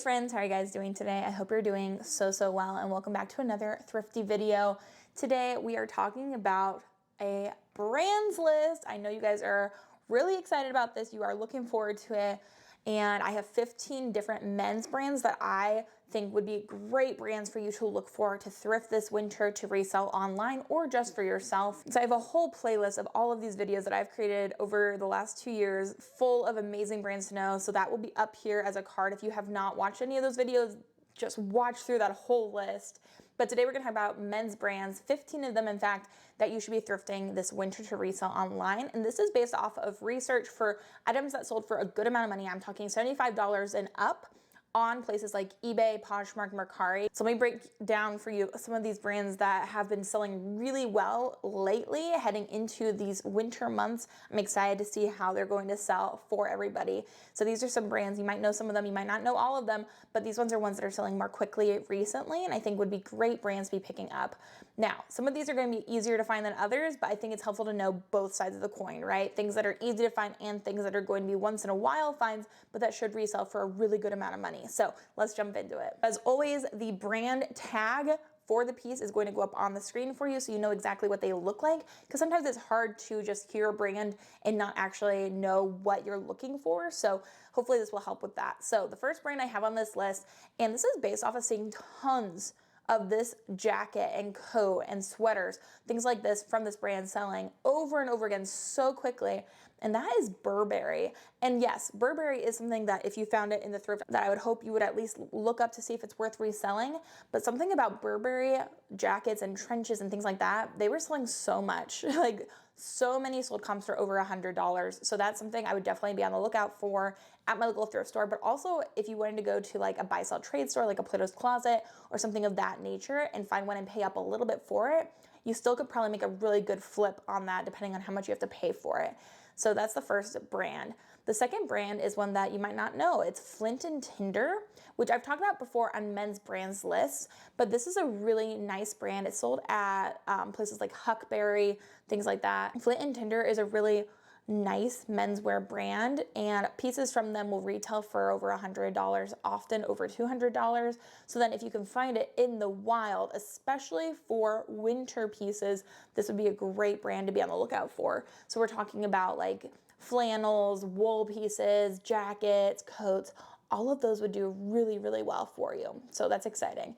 friends, how are you guys doing today? I hope you're doing so well, and welcome back to another thrifty video. Today we are talking about a brands list. I know you guys are really excited about this. You are looking forward to it. And I have 15 different men's brands that I think would be great brands for you to look for to thrift this winter, to resell online, or just for yourself. So I have a whole playlist of all of these videos that I've created over the last 2 years, full of amazing brands to know. So that will be up here as a card. If you have not watched any of those videos, just watch through that whole list. But today we're gonna talk about men's brands, 15 of them in fact, that you should be thrifting this winter to resell online. And this is based off of research for items that sold for a good amount of money. I'm talking $75 and up on places like eBay, Poshmark, Mercari. So let me break down for you some of these brands that have been selling really well lately, heading into these winter months. I'm excited to see how they're going to sell for everybody. So these are some brands, you might know some of them, you might not know all of them, but these ones are ones that are selling more quickly recently, and I think would be great brands to be picking up. Now, some of these are gonna be easier to find than others, but I think it's helpful to know both sides of the coin, right? Things that are easy to find and things that are going to be once in a while finds, but that should resell for a really good amount of money. So let's jump into it. As always, the brand tag for the piece is going to go up on the screen for you so you know exactly what they look like, because sometimes it's hard to just hear a brand and not actually know what you're looking for. So hopefully this will help with that. So the first brand I have on this list, and this is based off of seeing tons of this jacket and coat and sweaters, things like this from this brand selling over and over again so quickly, and that is Burberry. And yes, Burberry is something that if you found it in the thrift that I would hope you would at least look up to see if it's worth reselling. But something about Burberry jackets and trenches and things like that, they were selling so much, like so many sold comps for over $100. So that's something I would definitely be on the lookout for at my local thrift store. But also if you wanted to go to like a buy sell trade store, like a Plato's Closet or something of that nature, and find one and pay up a little bit for it, you still could probably make a really good flip on that depending on how much you have to pay for it. So that's the first brand. The second brand is one that you might not know. It's Flint and Tinder, which I've talked about before on men's brands lists, but this is a really nice brand. It's sold at places like Huckberry, things like that. Flint and Tinder is a really nice menswear brand, and pieces from them will retail for over $100, often over $200. So then if you can find it in the wild, especially for winter pieces, this would be a great brand to be on the lookout for. So we're talking about like flannels, wool pieces, jackets, coats, all of those would do really well for you. So that's exciting.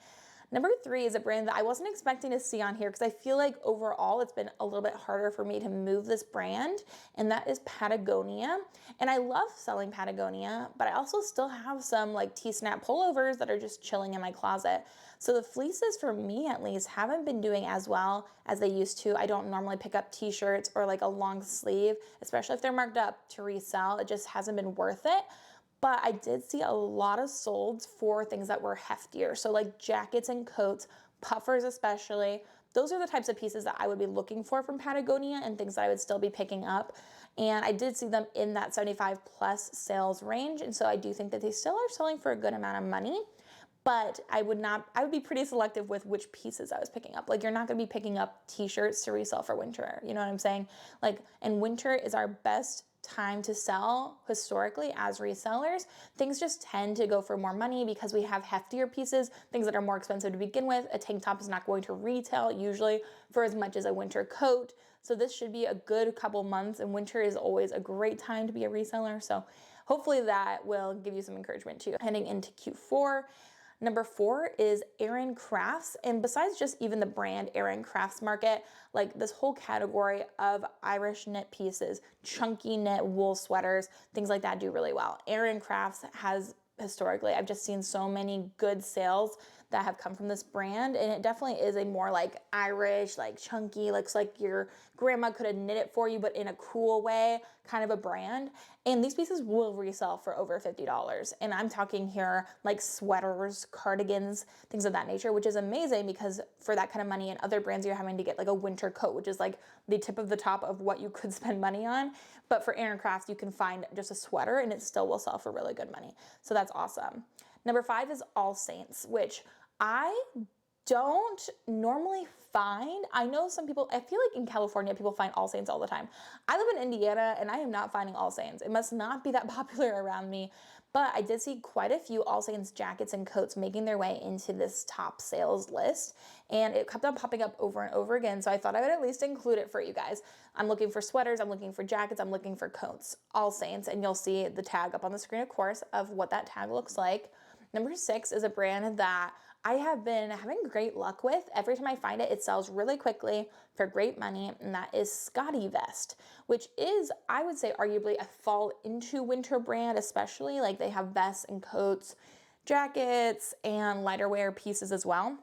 Number 3 is a brand that I wasn't expecting to see on here because I feel like overall it's been a little bit harder for me to move this brand, and that is Patagonia. And I love selling Patagonia, but I also still have some like T-snap pullovers that are just chilling in my closet. So the fleeces, for me at least, haven't been doing as well as they used to. I don't normally pick up t-shirts or like a long sleeve, especially if they're marked up to resell. It just hasn't been worth it. But I did see a lot of solds for things that were heftier. So like jackets and coats, puffers especially. Those are the types of pieces that I would be looking for from Patagonia and things that I would still be picking up. And I did see them in that 75 plus sales range. And so I do think that they still are selling for a good amount of money. But I would be pretty selective with which pieces I was picking up. Like, you're not gonna be picking up t-shirts to resell for winter. You know what I'm saying? Like, and winter is our best time to sell historically as resellers. Things just tend to go for more money because we have heftier pieces, things that are more expensive to begin with. A tank top is not going to retail usually for as much as a winter coat. So this should be a good couple months, and winter is always a great time to be a reseller. So hopefully that will give you some encouragement too. Heading into Q4, Number 4 is Aran Crafts, and besides just even the brand Aran Crafts Market, like this whole category of Irish knit pieces, chunky knit wool sweaters, things like that do really well. Aran Crafts has historically, I've just seen so many good sales that have come from this brand, and it definitely is a more like Irish, like chunky, looks like your grandma could have knit it for you, but in a cool way, kind of a brand. And these pieces will resell for over $50. And I'm talking here like sweaters, cardigans, things of that nature, which is amazing because for that kind of money, and other brands you're having to get like a winter coat, which is like the tip of the top of what you could spend money on. But for Aran Crafts, you can find just a sweater and it still will sell for really good money. So that's awesome. Number 5 is AllSaints, which I don't normally find. I know some people, I feel like in California, people find AllSaints all the time. I live in Indiana and I am not finding AllSaints. It must not be that popular around me, but I did see quite a few AllSaints jackets and coats making their way into this top sales list, and it kept on popping up over and over again, so I thought I would at least include it for you guys. I'm looking for sweaters, I'm looking for jackets, I'm looking for coats, AllSaints, and you'll see the tag up on the screen, of course, of what that tag looks like. Number 6 is a brand that I have been having great luck with. Every time I find it, it sells really quickly for great money, and that is Scotty Vest, which is, I would say, arguably a fall into winter brand, especially. Like, they have vests and coats, jackets, and lighter wear pieces as well.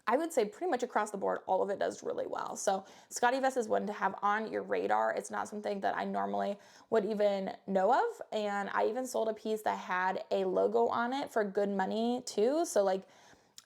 I would say pretty much across the board, all of it does really well. So Scotty Vest is one to have on your radar. It's not something that I normally would even know of. And I even sold a piece that had a logo on it for good money too. So like,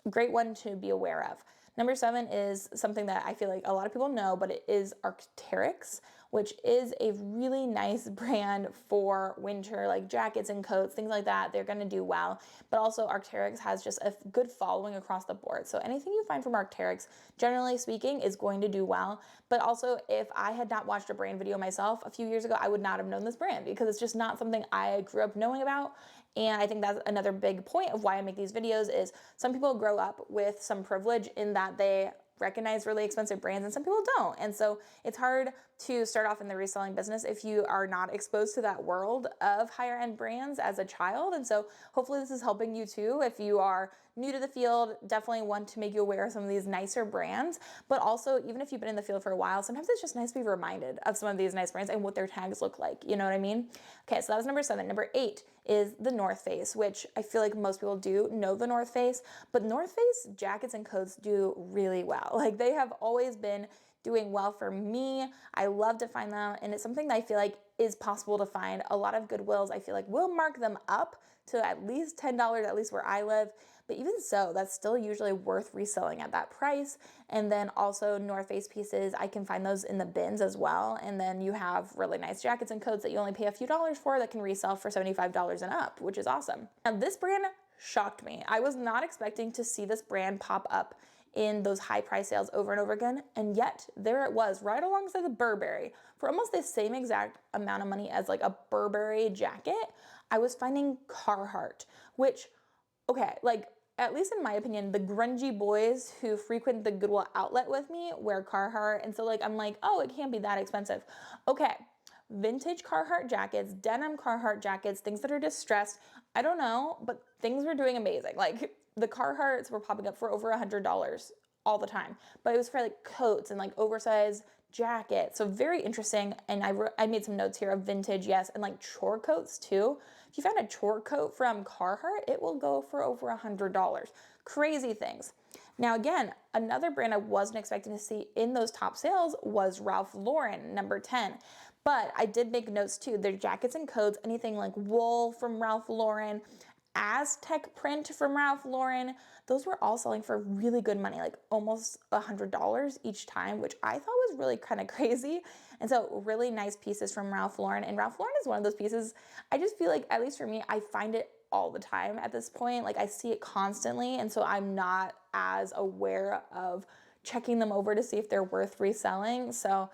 great one to be aware of. Number 7 is something that I feel like a lot of people know, but it is Arc'teryx, which is a really nice brand for winter, like jackets and coats, things like that. They're gonna do well. But also Arc'teryx has just a good following across the board. So anything you find from Arc'teryx, generally speaking, is going to do well. But also, if I had not watched a brand video myself a few years ago, I would not have known this brand because it's just not something I grew up knowing about. And I think that's another big point of why I make these videos is some people grow up with some privilege in that they recognize really expensive brands and some people don't. And so it's hard to start off in the reselling business if you are not exposed to that world of higher end brands as a child. And so hopefully this is helping you too. If you are new to the field, definitely want to make you aware of some of these nicer brands, but also even if you've been in the field for a while, sometimes it's just nice to be reminded of some of these nice brands and what their tags look like. You know what I mean? Okay, so that was number 7. Number 8 is the North Face, which I feel like most people do know the North Face, but North Face jackets and coats do really well. Like, they have always been doing well for me. I love to find them, and it's something that I feel like is possible to find. A lot of Goodwills, I feel like, will mark them up to at least $10, at least where I live. But even so, that's still usually worth reselling at that price. And then also North Face pieces, I can find those in the bins as well. And then you have really nice jackets and coats that you only pay a few dollars for that can resell for $75 and up, which is awesome. Now, this brand shocked me. I was not expecting to see this brand pop up in those high price sales over and over again. And yet there it was right alongside the Burberry for almost the same exact amount of money as like a Burberry jacket. I was finding Carhartt, which, okay, like, at least in my opinion, the grungy boys who frequent the Goodwill outlet with me wear Carhartt. And so like, I'm like, oh, it can't be that expensive. Okay, vintage Carhartt jackets, denim Carhartt jackets, things that are distressed. I don't know, but things were doing amazing. Like, the Carhartts were popping up for over $100 all the time, but it was for like coats and like oversized jackets. So very interesting. And I made some notes here of vintage, yes, and like chore coats too. If you found a chore coat from Carhartt, it will go for over $100. Crazy things. Now again, another brand I wasn't expecting to see in those top sales was Ralph Lauren, number 10. But I did make notes too. Their jackets and coats, anything like wool from Ralph Lauren, Aztec print from Ralph Lauren, those were all selling for really good money, like almost $100 each time, which I thought was really kind of crazy. And so really nice pieces from Ralph Lauren. And Ralph Lauren is one of those pieces, I just feel like, at least for me, I find it all the time at this point. Like, I see it constantly. And so I'm not as aware of checking them over to see if they're worth reselling. So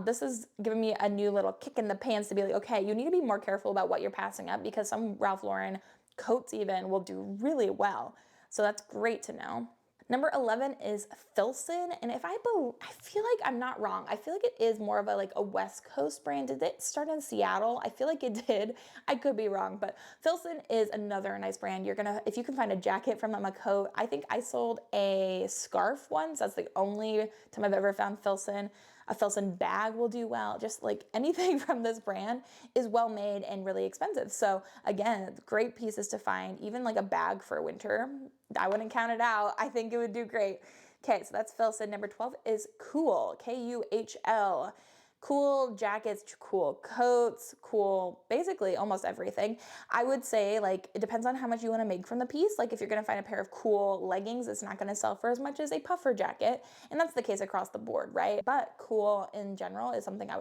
this has given me a new little kick in the pants to be like, okay, you need to be more careful about what you're passing up because some Ralph Lauren coats even will do really well. So that's great to know. Number 11 is Filson, and I feel like I'm not wrong. I feel like it is more of a West Coast brand. Did it start in Seattle? I feel like it did. I could be wrong, but Filson is another nice brand. If you can find a jacket from them, a coat. I think I sold a scarf once. That's the only time I've ever found Filson. A Filson bag will do well. Just like anything from this brand is well made and really expensive. So again, great pieces to find, even like a bag for winter. I wouldn't count it out. I think it would do great. Okay, so that's Filson. Number 12 is Kuhl, Kuhl. Kuhl jackets, Kuhl coats, Kuhl basically almost everything. I would say, like, it depends on how much you want to make from the piece. Like, if you're going to find a pair of Kuhl leggings, it's not going to sell for as much as a puffer jacket, and that's the case across the board, right? But Kuhl in general is something I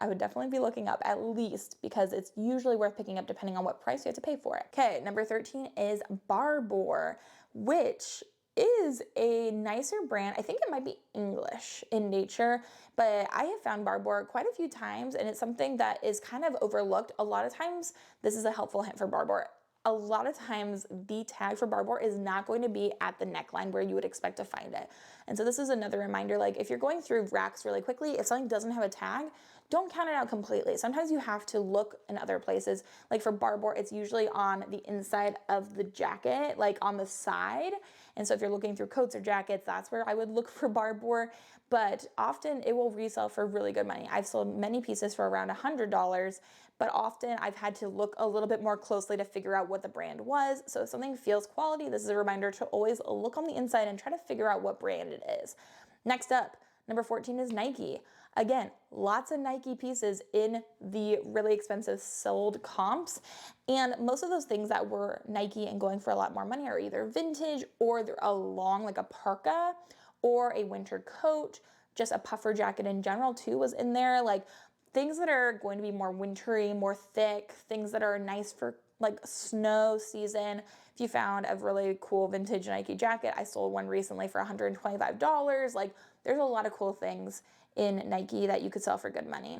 would definitely be looking up, at least, because it's usually worth picking up depending on what price you have to pay for it. Okay, number 13 is Barbour, which is a nicer brand. I think it might be English in nature, but I have found Barbour quite a few times, and it's something that is kind of overlooked. A lot of times, this is a helpful hint for Barbour. a lot of times the tag for Barbour is not going to be at the neckline where you would expect to find it. And so this is another reminder, like if you're going through racks really quickly, if something doesn't have a tag, don't count it out completely. Sometimes you have to look in other places. Like for Barbour, it's usually on the inside of the jacket, like on the side. And so if you're looking through coats or jackets, that's where I would look for Barbour. But often it will resell for really good money. I've sold many pieces for around $100, but often I've had to look a little bit more closely to figure out what the brand was. So if something feels quality, this is a reminder to always look on the inside and try to figure out what brand it is. Next up, number 14 is Nike. Again, lots of Nike pieces in the really expensive sold comps. And most of those things that were Nike and going for a lot more money are either vintage or they're a long, like a parka or a winter coat. Just a puffer jacket in general too was in there. Like things that are going to be more wintry, more thick, things that are nice for like snow season. If you found a really cool vintage Nike jacket, I sold one recently for $125. Like there's a lot of cool things in Nike that you could sell for good money.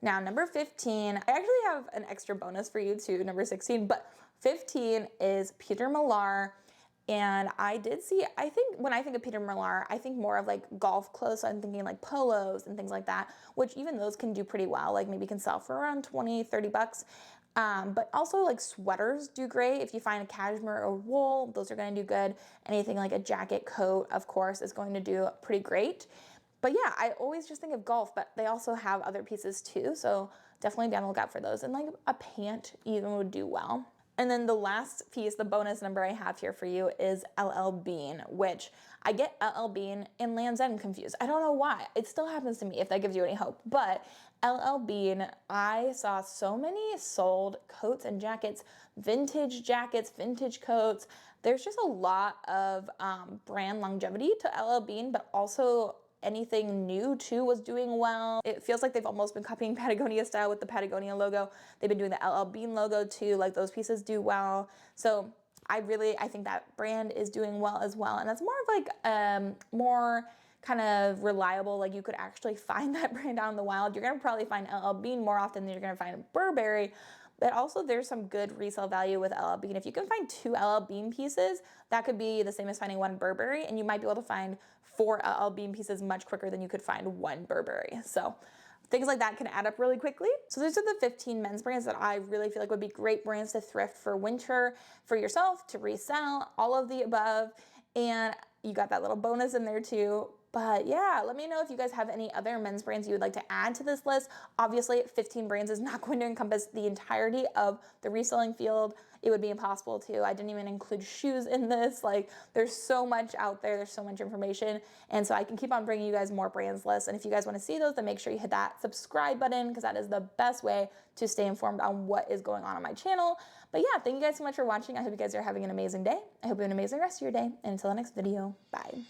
Now, number 15, I actually have an extra bonus for you too, number 16, but 15 is Peter Millar. And I did see, I think when I think of Peter Millar, I think more of like golf clothes. So I'm thinking like polos and things like that, which even those can do pretty well. Like maybe can sell for around 20, 30 bucks. But also like sweaters do great. If you find a cashmere or wool, those are going to do good. Anything like a jacket, coat, of course, is going to do pretty great. But yeah, I always just think of golf, but they also have other pieces too. So definitely be on the lookout for those. And like a pant even would do well. And then the last piece, the bonus number I have here for you is LL Bean, which I get LL Bean and Land's End confused. I don't know why. It still happens to me if that gives you any hope. But LL Bean, I saw so many sold coats and jackets, vintage coats. There's just a lot of brand longevity to LL Bean, but also anything new too was doing well. It feels like they've almost been copying Patagonia style with the Patagonia logo. They've been doing the LL Bean logo too, like those pieces do well. So I think that brand is doing well as well. And that's more of like more kind of reliable, like you could actually find that brand out in the wild. You're gonna probably find LL Bean more often than you're gonna find Burberry. But also there's some good resale value with LL Bean. If you can find 2 LL Bean pieces, that could be the same as finding 1 Burberry, and you might be able to find 4 LL Bean pieces much quicker than you could find 1 Burberry. So things like that can add up really quickly. So these are the 15 men's brands that I really feel like would be great brands to thrift for winter, for yourself, to resell, all of the above. And you got that little bonus in there too. But yeah, let me know if you guys have any other men's brands you would like to add to this list. Obviously, 15 brands is not going to encompass the entirety of the reselling field. It would be impossible to. I didn't even include shoes in this. Like, there's so much out there. There's so much information. And so I can keep on bringing you guys more brands lists. And if you guys want to see those, then make sure you hit that subscribe button, because that is the best way to stay informed on what is going on my channel. But yeah, thank you guys so much for watching. I hope you guys are having an amazing day. I hope you have an amazing rest of your day. And until the next video, bye.